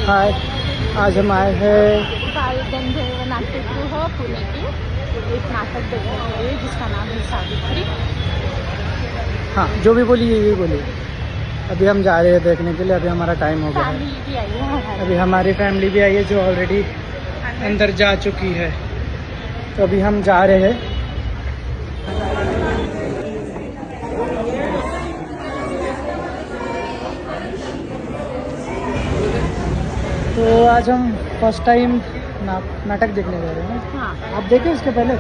हाय, आज हम आए हैं बालगंधर्व नाट्यगृह पुणे की एक नाटक देखने के लिए जिसका नाम है सावित्री। हाँ, जो भी बोली यही बोली। अभी हम जा रहे हैं देखने के लिए। अभी हमारा टाइम हो गया है। फैमिली भी आई है। अभी हमारी फैमिली भी आई है जो ऑलरेडी अंदर जा चुकी है। तो अभी हम जा रहे हैं। तो आज हम फर्स्ट टाइम नाटक देखने जा रहे हैं। हाँ, आप देखे इसके पहले?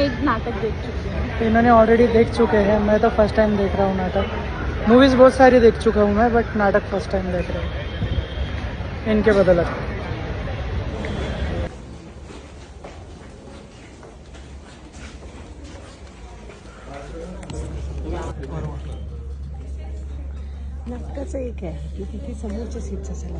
एक नाटक देख चुकी हूँ। तो इन्होंने ऑलरेडी देख चुके हैं। मैं तो फर्स्ट टाइम देख रहा हूँ नाटक। मूवीज़ बहुत सारी देख चुका हूँ मैं, बट नाटक फर्स्ट टाइम देख रहा हूँ इनके बदौलत। नाटकाचं एक आहे की तिथे समोरच्या सीटचा सल्ला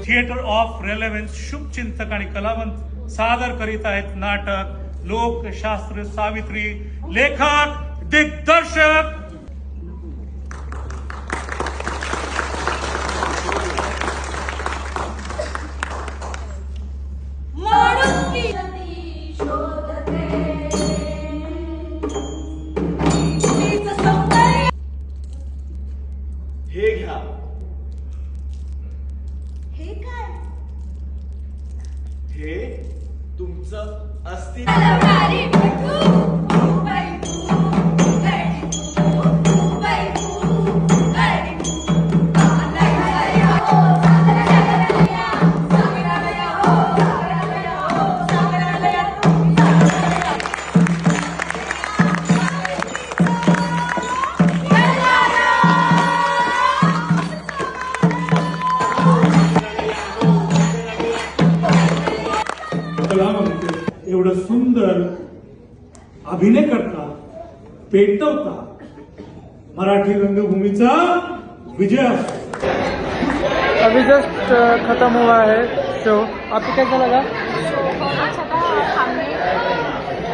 थिएटर ऑफ रेलेव्हन्स शुभचिंतक आणि कलावंत सादर करीत आहेत नाटक लोकशास्त्र सावित्री। लेखक दिग्दर्शक हे घ्या। हे काय? हे तुमचं अस्तित्व। कलावंत एवढं सुंदर अभिनय करता पेटवता मराठी रंगभूमीचा विजय असतो। अभी जस्ट खत्म हुआ है शो। आपको कैसा लगा? बहुत अच्छा था। हमने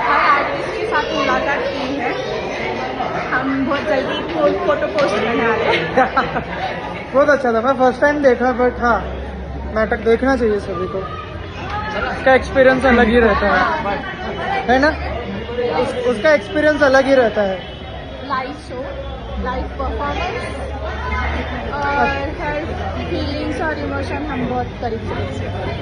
हर आर्टिस्ट के साथ मुलाकात की है। हम बहुत जल्दी फोटो पोस्ट करने वाले हैं। बहुत अच्छा था। मैं फर्स्ट टाइम देखा, बट हाँ, नाटक देखना चाहिए सभी को। उसका एक्सपीरियंस अलग ही रहता है ना? उसका एक्सपीरियंस अलग ही रहता है। लाइव शो, लाइव परफॉर्मेंस और हर फीलिंग्स और इमोशन हम बहुत करीब से देख सकते हैं।